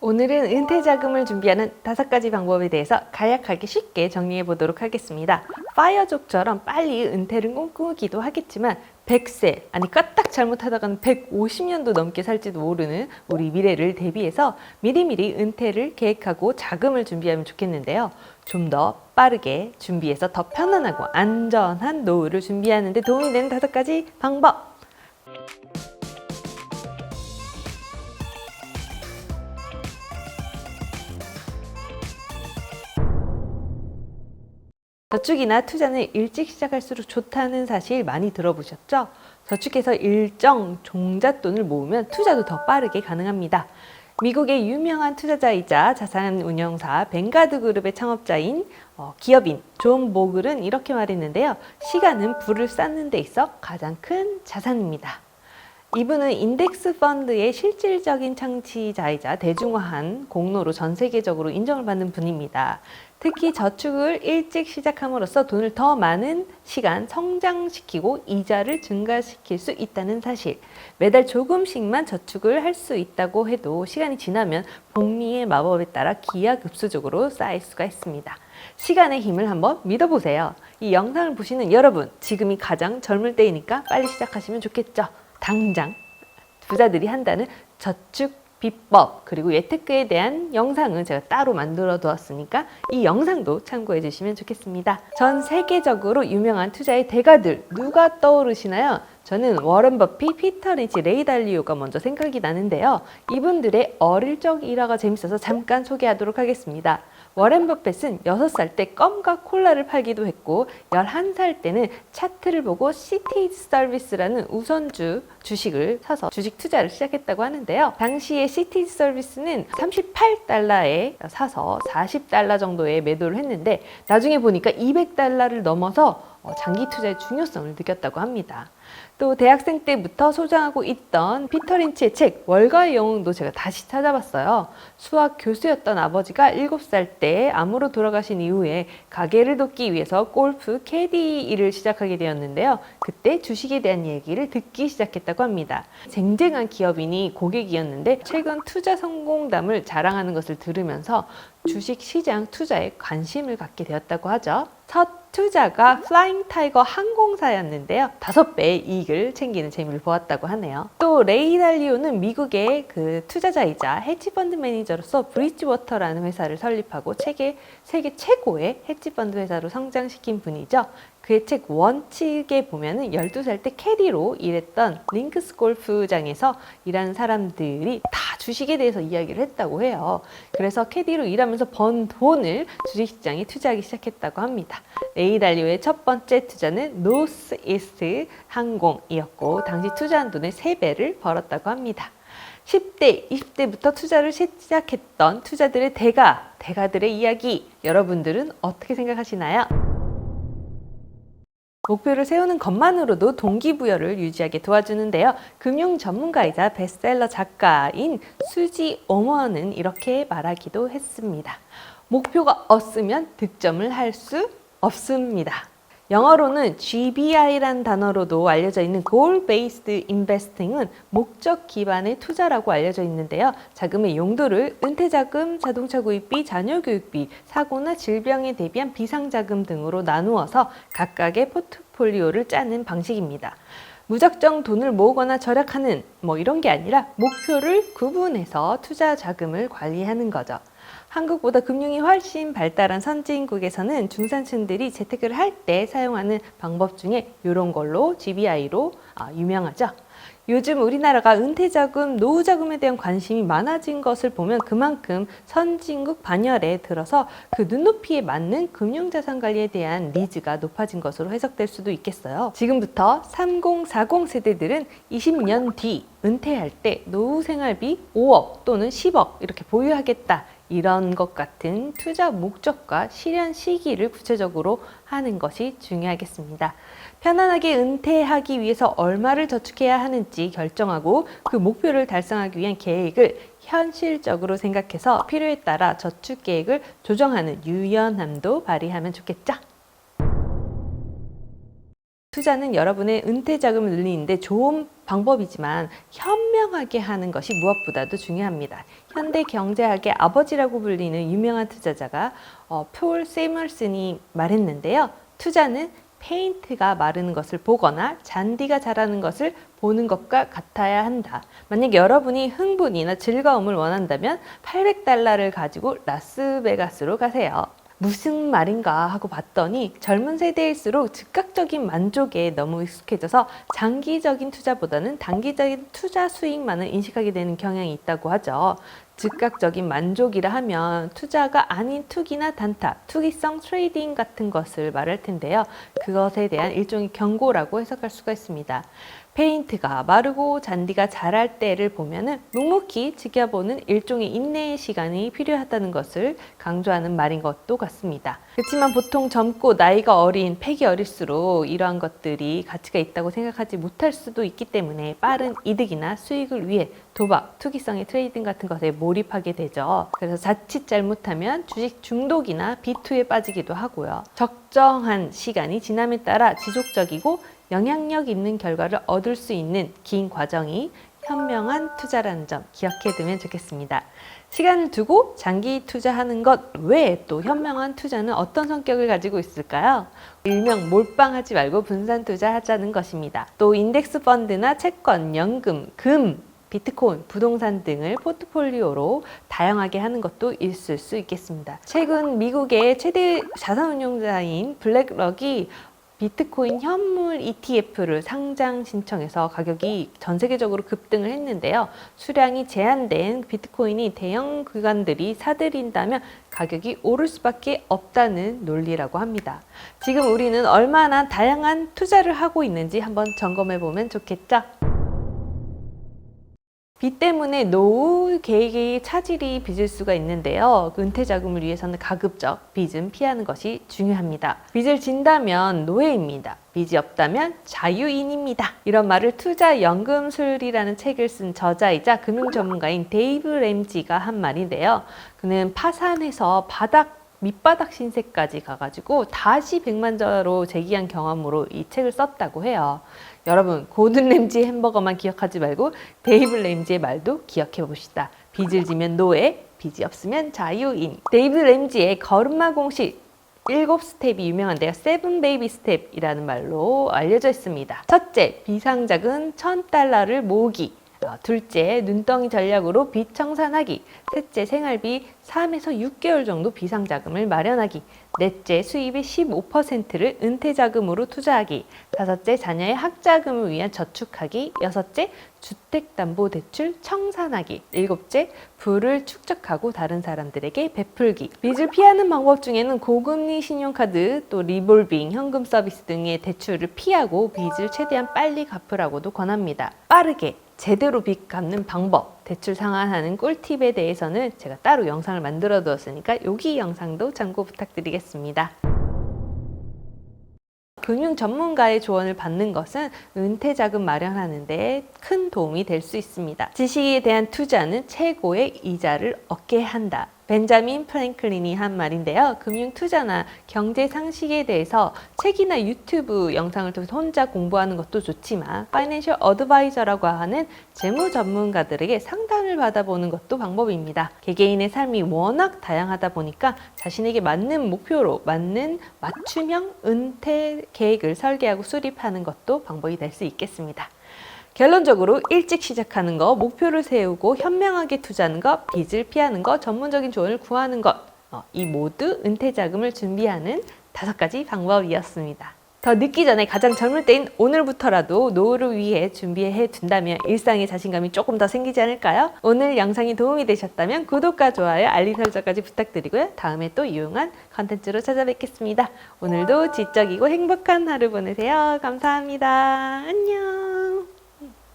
오늘은 은퇴 자금을 준비하는 5가지 방법에 대해서 간략하게 쉽게 정리해 보도록 하겠습니다. 파이어족처럼 빨리 은퇴를 꿈꾸기도 하겠지만 100세, 아니 까딱 잘못하다가는 150년도 넘게 살지도 모르는 우리 미래를 대비해서 미리미리 은퇴를 계획하고 자금을 준비하면 좋겠는데요. 좀 더 빠르게 준비해서 더 편안하고 안전한 노후를 준비하는 데 도움이 되는 5가지 방법! 저축이나 투자는 일찍 시작할수록 좋다는 사실 많이 들어보셨죠? 저축해서 일정 종잣돈을 모으면 투자도 더 빠르게 가능합니다. 미국의 유명한 투자자이자 자산운용사 뱅가드 그룹의 창업자인 기업인 존 보글은 이렇게 말했는데요. 시간은 부를 쌓는 데 있어 가장 큰 자산입니다. 이분은 인덱스 펀드의 실질적인 창시자이자 대중화한 공로로 전 세계적으로 인정을 받는 분입니다. 특히 저축을 일찍 시작함으로써 돈을 더 많은 시간 성장시키고 이자를 증가시킬 수 있다는 사실, 매달 조금씩만 저축을 할 수 있다고 해도 시간이 지나면 복리의 마법에 따라 기하급수적으로 쌓일 수가 있습니다. 시간의 힘을 한번 믿어보세요. 이 영상을 보시는 여러분, 지금이 가장 젊을 때이니까 빨리 시작하시면 좋겠죠. 당장 부자들이 한다는 저축 비법 그리고 예테크에 대한 영상은 제가 따로 만들어 두었으니까 이 영상도 참고해 주시면 좋겠습니다. 전 세계적으로 유명한 투자의 대가들 누가 떠오르시나요? 저는 워런 버핏, 피터 린치, 레이 달리오가 먼저 생각이 나는데요. 이분들의 어릴 적 일화가 재밌어서 잠깐 소개하도록 하겠습니다. 워런 버핏은 6살 때 껌과 콜라를 팔기도 했고 11살 때는 차트를 보고 시티즈 서비스라는 우선주 주식을 사서 주식 투자를 시작했다고 하는데요. 당시에 시티즈 서비스는 38달러에 사서 40달러 정도에 매도를 했는데 나중에 보니까 200달러를 넘어서 장기 투자의 중요성을 느꼈다고 합니다. 또 대학생 때부터 소장하고 있던 피터 린치의 책 월가의 영웅도 제가 다시 찾아봤어요. 수학 교수였던 아버지가 7살 때 암으로 돌아가신 이후에 가게를 돕기 위해서 골프 캐디 일을 시작하게 되었는데요. 그때 주식에 대한 얘기를 듣기 시작했다고 합니다. 쟁쟁한 기업인이 고객이었는데 최근 투자 성공담을 자랑하는 것을 들으면서 주식 시장 투자에 관심을 갖게 되었다고 하죠. 첫 투자가 플라잉 타이거 항공사였는데요. 5배의 이익을 챙기는 재미를 보았다고 하네요. 또 레이 달리오는 미국의 투자자이자 헤지펀드 매니저로서 브리지워터라는 회사를 설립하고 세계 최고의 헤지펀드 회사로 성장시킨 분이죠. 그의 책 원칙에 보면은 12살 때 캐디로 일했던 링크스 골프장에서 일하는 사람들이 다 주식에 대해서 이야기를 했다고 해요. 그래서 캐디로 일하면서 번 돈을 주식시장에 투자하기 시작했다고 합니다. 레이 달리오의 첫 번째 투자는 노스 이스트 항공이었고 당시 투자한 돈의 3배를 벌었다고 합니다. 10대, 20대부터 투자를 시작했던 투자들의 대가들의 이야기, 여러분들은 어떻게 생각하시나요? 목표를 세우는 것만으로도 동기부여를 유지하게 도와주는데요. 금융 전문가이자 베스트셀러 작가인 수지 오먼은 이렇게 말하기도 했습니다. 목표가 없으면 득점을 할 수 없습니다. 영어로는 GBI라는 단어로도 알려져 있는 Goal Based Investing은 목적 기반의 투자라고 알려져 있는데요. 자금의 용도를 은퇴자금, 자동차 구입비, 자녀 교육비, 사고나 질병에 대비한 비상자금 등으로 나누어서 각각의 포트폴리오를 짜는 방식입니다. 무작정 돈을 모으거나 절약하는 이런 게 아니라 목표를 구분해서 투자 자금을 관리하는 거죠. 한국보다 금융이 훨씬 발달한 선진국에서는 중산층들이 재테크를 할 때 사용하는 방법 중에 이런 걸로 GBI로 유명하죠. 요즘 우리나라가 은퇴자금, 노후자금에 대한 관심이 많아진 것을 보면 그만큼 선진국 반열에 들어서 그 눈높이에 맞는 금융자산관리에 대한 니즈가 높아진 것으로 해석될 수도 있겠어요. 지금부터 30, 40 세대들은 20년 뒤 은퇴할 때 노후생활비 5억 또는 10억 이렇게 보유하겠다. 이런 것 같은 투자 목적과 실현 시기를 구체적으로 하는 것이 중요하겠습니다. 편안하게 은퇴하기 위해서 얼마를 저축해야 하는지 결정하고 그 목표를 달성하기 위한 계획을 현실적으로 생각해서 필요에 따라 저축 계획을 조정하는 유연함도 발휘하면 좋겠죠? 투자는 여러분의 은퇴 자금을 늘리는데 좋은 방법이지만 현명하게 하는 것이 무엇보다도 중요합니다. 현대 경제학의 아버지라고 불리는 유명한 투자자가 폴 세머슨이 말했는데요. 투자는 페인트가 마르는 것을 보거나 잔디가 자라는 것을 보는 것과 같아야 한다. 만약 여러분이 흥분이나 즐거움을 원한다면 $800를 가지고 라스베가스로 가세요. 무슨 말인가 하고 봤더니 젊은 세대일수록 즉각적인 만족에 너무 익숙해져서 장기적인 투자보다는 단기적인 투자 수익만을 인식하게 되는 경향이 있다고 하죠. 즉각적인 만족이라 하면 투자가 아닌 투기나 단타, 투기성 트레이딩 같은 것을 말할 텐데요. 그것에 대한 일종의 경고라고 해석할 수가 있습니다. 페인트가 마르고 잔디가 자랄 때를 보면은 묵묵히 지켜보는 일종의 인내의 시간이 필요하다는 것을 강조하는 말인 것도 같습니다. 그렇지만 보통 젊고 나이가 어린, 패기 어릴수록 이러한 것들이 가치가 있다고 생각하지 못할 수도 있기 때문에 빠른 이득이나 수익을 위해 도박, 투기성의 트레이딩 같은 것에 몰입하게 되죠. 그래서 자칫 잘못하면 주식 중독이나 비투에 빠지기도 하고요. 적정한 시간이 지남에 따라 지속적이고 영향력 있는 결과를 얻을 수 있는 긴 과정이 현명한 투자라는 점 기억해두면 좋겠습니다. 시간을 두고 장기 투자하는 것 외에 또 현명한 투자는 어떤 성격을 가지고 있을까요? 일명 몰빵하지 말고 분산 투자하자는 것입니다. 또 인덱스 펀드나 채권, 연금, 금, 비트코인, 부동산 등을 포트폴리오로 다양하게 하는 것도 있을 수 있겠습니다. 최근 미국의 최대 자산운용자인 블랙럭이 비트코인 현물 ETF를 상장 신청해서 가격이 전 세계적으로 급등을 했는데요. 수량이 제한된 비트코인이 대형 기관들이 사들인다면 가격이 오를 수밖에 없다는 논리라고 합니다. 지금 우리는 얼마나 다양한 투자를 하고 있는지 한번 점검해 보면 좋겠죠? 빚 때문에 노후 계획의 차질이 빚을 수가 있는데요. 은퇴 자금을 위해서는 가급적 빚은 피하는 것이 중요합니다. 빚을 진다면 노예입니다. 빚이 없다면 자유인입니다. 이런 말을 투자연금술이라는 책을 쓴 저자이자 금융 전문가인 데이브 램지가 한 말인데요. 그는 파산해서 밑바닥 신세까지 가가지고 다시 백만자로 재기한 경험으로 이 책을 썼다고 해요. 여러분, 고든 램지 햄버거만 기억하지 말고 데이브 램지의 말도 기억해 봅시다. 빚을 지면 노예, 빚이 없으면 자유인. 데이브 램지의 걸음마 공식 7스텝이 유명한데요. 7 베이비 스텝이라는 말로 알려져 있습니다. 첫째, 비상자금 $1,000를 모으기. 둘째, 눈덩이 전략으로 빚 청산하기. 셋째, 생활비 3에서 6개월 정도 비상자금을 마련하기. 넷째, 수입의 15%를 은퇴자금으로 투자하기. 다섯째, 자녀의 학자금을 위한 저축하기. 여섯째, 주택담보대출 청산하기. 일곱째, 부를 축적하고 다른 사람들에게 베풀기. 빚을 피하는 방법 중에는 고금리 신용카드, 또 리볼빙, 현금 서비스 등의 대출을 피하고 빚을 최대한 빨리 갚으라고도 권합니다. 빠르게 제대로 빚 갚는 방법, 대출 상환하는 꿀팁에 대해서는 제가 따로 영상을 만들어 두었으니까 여기 영상도 참고 부탁드리겠습니다. 금융 전문가의 조언을 받는 것은 은퇴 자금 마련하는 데 큰 도움이 될 수 있습니다. 지식에 대한 투자는 최고의 이자를 얻게 한다. 벤자민 프랭클린이 한 말인데요. 금융 투자나 경제 상식에 대해서 책이나 유튜브 영상을 통해서 혼자 공부하는 것도 좋지만 파이낸셜 어드바이저라고 하는 재무 전문가들에게 상담을 받아보는 것도 방법입니다. 개개인의 삶이 워낙 다양하다 보니까 자신에게 맞는 목표로 맞는 맞춤형 은퇴 계획을 설계하고 수립하는 것도 방법이 될 수 있겠습니다. 결론적으로 일찍 시작하는 거, 목표를 세우고 현명하게 투자하는 것, 빚을 피하는 것, 전문적인 조언을 구하는 것, 이 모두 은퇴 자금을 준비하는 5가지 방법이었습니다. 더 늦기 전에 가장 젊을 때인 오늘부터라도 노후를 위해 준비해 둔다면 일상에 자신감이 조금 더 생기지 않을까요? 오늘 영상이 도움이 되셨다면 구독과 좋아요, 알림 설정까지 부탁드리고요. 다음에 또 유용한 컨텐츠로 찾아뵙겠습니다. 오늘도 지적이고 행복한 하루 보내세요. 감사합니다. 안녕.